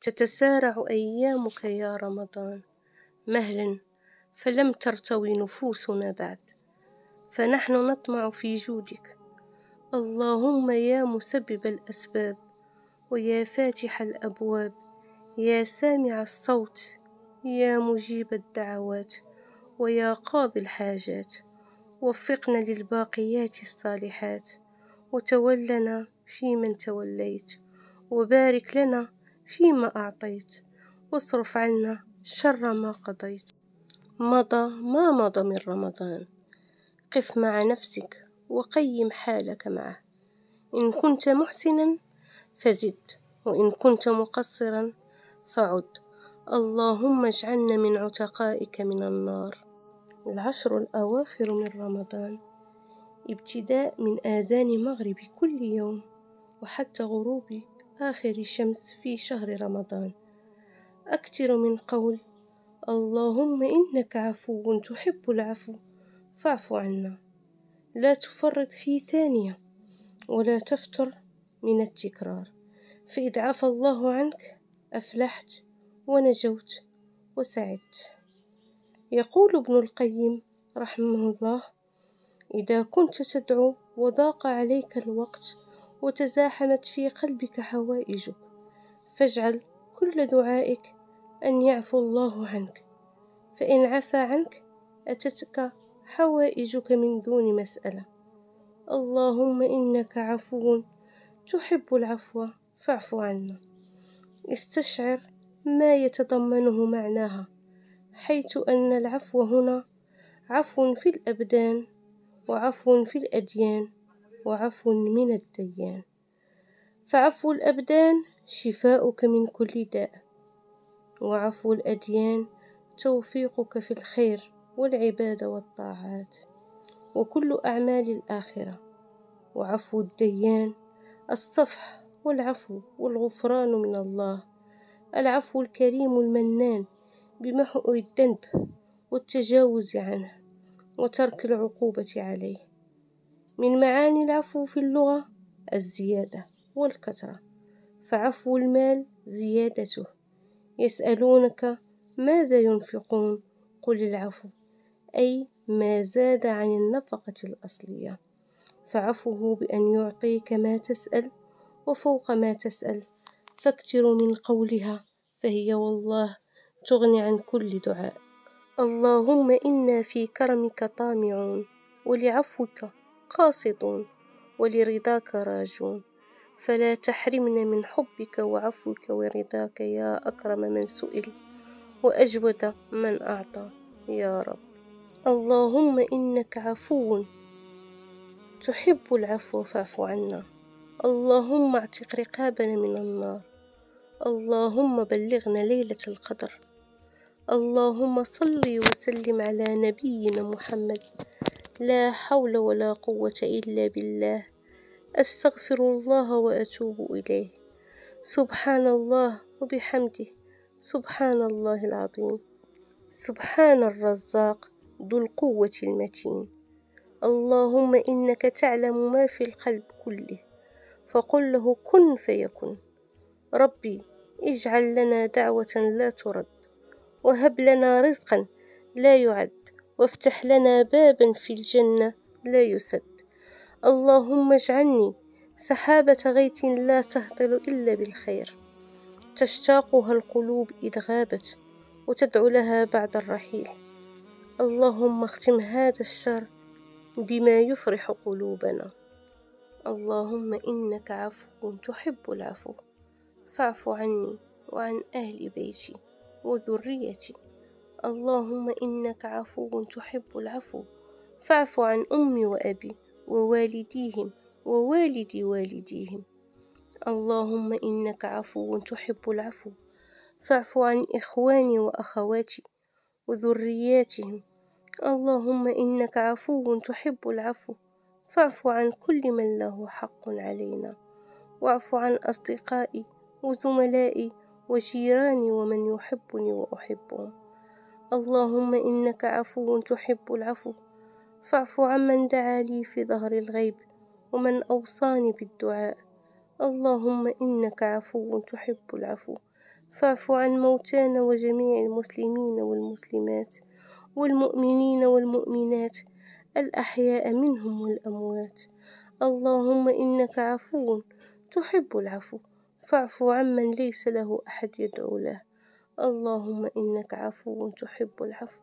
تتسارع أيامك يا رمضان، مهلا فلم ترتوي نفوسنا بعد، فنحن نطمع في جودك. اللهم يا مسبب الأسباب، ويا فاتح الأبواب، يا سامع الصوت، يا مجيب الدعوات، ويا قاضي الحاجات، وفقنا للباقيات الصالحات، وتولنا فيمن توليت، وبارك لنا فيما أعطيت، واصرف عنا شر ما قضيت. مضى ما مضى من رمضان، قف مع نفسك وقيم حالك معه، إن كنت محسنا فزد، وإن كنت مقصرا فعد. اللهم اجعلنا من عتقائك من النار. العشر الأواخر من رمضان ابتداء من آذان مغرب كل يوم وحتى غروب آخر شمس في شهر رمضان. أكثر من قول اللهم إنك عفو تحب العفو فاعف عنا. لا تفرط في ثانية ولا تفتر من التكرار، فإذ عفى الله عنك أفلحت ونجوت وسعدت. يقول ابن القيم رحمه الله: إذا كنت تدعو وضاق عليك الوقت وتزاحمت في قلبك حوائجك، فاجعل كل دعائك أن يعفو الله عنك، فإن عفا عنك أتتك حوائجك من دون مسألة. اللهم إنك عفو تحب العفو فاعف عنا. استشعر ما يتضمنه معناها، حيث أن العفو هنا عفو في الأبدان، وعفو في الأديان، وعفو من الديان. فعفو الأبدان شفاؤك من كل داء، وعفو الأديان توفيقك في الخير والعبادة والطاعات وكل أعمال الآخرة، وعفو الديان الصفح والعفو والغفران من الله، العفو الكريم المنان بمحو الذنب والتجاوز عنه وترك العقوبة عليه. من معاني العفو في اللغة الزيادة والكثرة، فعفو المال زيادته. يسألونك ماذا ينفقون؟ قل العفو، أي ما زاد عن النفقة الأصلية، فعفوه بأن يعطيك ما تسأل وفوق ما تسأل. فاكثروا من قولها، فهي والله تغني عن كل دعاء. اللهم إنا في كرمك طامعون، ولعفوك قاصدون، ولرضاك راجون، فلا تحرمنا من حبك وعفوك ورضاك يا أكرم من سئل وأجود من أعطى يا رب. اللهم إنك عفو تحب العفو فاعف عنا. اللهم اعتق رقابنا من النار. اللهم بلغنا ليلة القدر. اللهم صل وسلم على نبينا محمد. لا حول ولا قوة إلا بالله. أستغفر الله وأتوب إليه. سبحان الله وبحمده، سبحان الله العظيم، سبحان الرزاق ذو القوة المتين. اللهم إنك تعلم ما في القلب كله، فقل له كن فيكن. ربي اجعل لنا دعوة لا ترد، وهب لنا رزقا لا يعد، وافتح لنا بابا في الجنة لا يسد. اللهم اجعلني سحابة غيث لا تهطل إلا بالخير، تشتاقها القلوب إذ غابت، وتدعو لها بعد الرحيل. اللهم اختم هذا الشهر بما يفرح قلوبنا. اللهم إنك عفو تحب العفو فاعف عني وعن أهل بيتي وذريتي. اللهم إنك عفو تحب العفو فاعف عن أمي وأبي ووالديهم ووالدي والديهم. اللهم إنك عفو تحب العفو فاعف عن إخواني وأخواتي وذرياتهم. اللهم إنك عفو تحب العفو فاعف عن كل من له حق علينا، واعف عن أصدقائي وزملائي وجيراني ومن يحبني وأحبهم. اللهم إنك عفو تحب العفو فاعف عمن دعا لي في ظهر الغيب ومن أوصاني بالدعاء. اللهم إنك عفو تحب العفو فاعف عن موتانا وجميع المسلمين والمسلمات والمؤمنين والمؤمنات الأحياء منهم والأموات. اللهم إنك عفو تحب العفو فاعف عمن ليس له أحد يدعو له. اللهم إنك عفو تحب العفو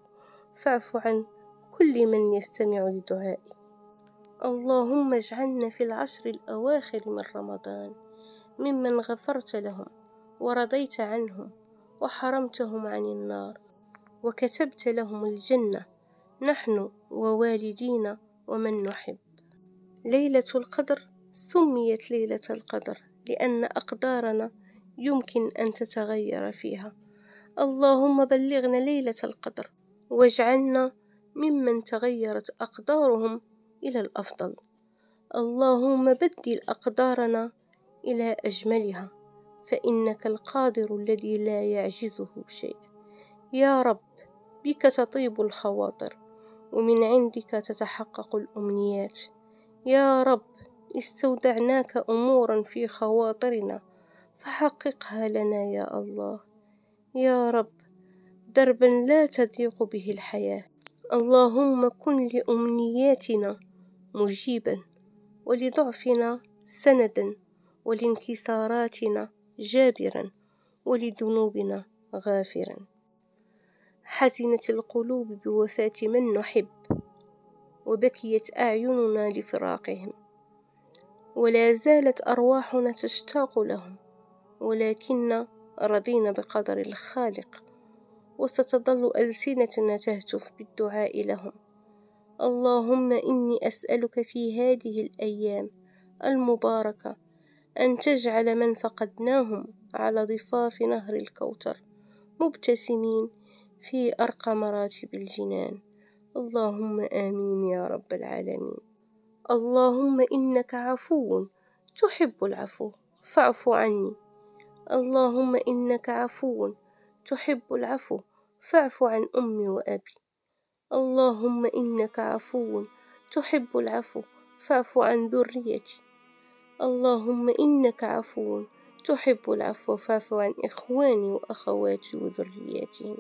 فاعف عن كل من يستمع لدعائي. اللهم اجعلنا في العشر الأواخر من رمضان ممن غفرت لهم ورضيت عنهم وحرمتهم عن النار وكتبت لهم الجنة نحن ووالدينا ومن نحب. ليلة القدر سميت ليلة القدر لأن أقدارنا يمكن أن تتغير فيها. اللهم بلغنا ليلة القدر واجعلنا ممن تغيرت أقدارهم إلى الأفضل. اللهم بدل أقدارنا إلى أجملها فإنك القادر الذي لا يعجزه شيء. يا رب بك تطيب الخواطر ومن عندك تتحقق الأمنيات. يا رب استودعناك أمورا في خواطرنا فحققها لنا يا الله. يا رب دربا لا تضيق به الحياة. اللهم كن لأمنياتنا مجيبا ولضعفنا سندا ولانكساراتنا جابرا ولذنوبنا غافرا. حزنت القلوب بوفاة من نحب وبكيت أعيننا لفراقهم ولا زالت أرواحنا تشتاق لهم ولكن رضينا بقدر الخالق وستظل ألسنتنا تهتف بالدعاء لهم. اللهم إني أسألك في هذه الأيام المباركة أن تجعل من فقدناهم على ضفاف نهر الكوثر مبتسمين في أرقى مراتب الجنان. اللهم آمين يا رب العالمين. اللهم إنك عفو تحب العفو فاعف عني. اللهم إنك عفو تحب العفو فاعف عن أمي وأبي. اللهم إنك عفو تحب العفو فاعف عن ذريتي. اللهم إنك عفو تحب العفو فاعف عن إخواني وأخواتي وذرياتهم.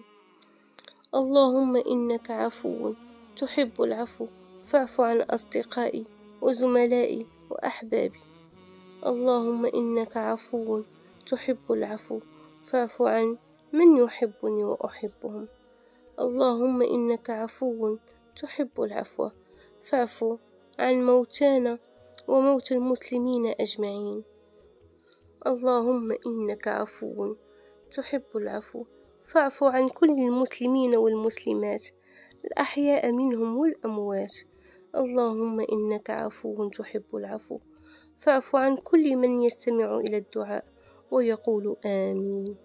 اللهم إنك عفو تحب العفو فاعف عن أصدقائي وزملائي وأحبابي. اللهم إنك عفو تحب العفو فاعف عن من يحبني وأحبهم. اللهم إنك عفو تحب العفو فاعف عن موتانا وموتى المسلمين أجمعين. اللهم إنك عفو تحب العفو فاعف عن كل المسلمين والمسلمات الأحياء منهم والأموات. اللهم إنك عفو تحب العفو فاعف عن كل من يستمع إلى الدعاء ويقول آمين.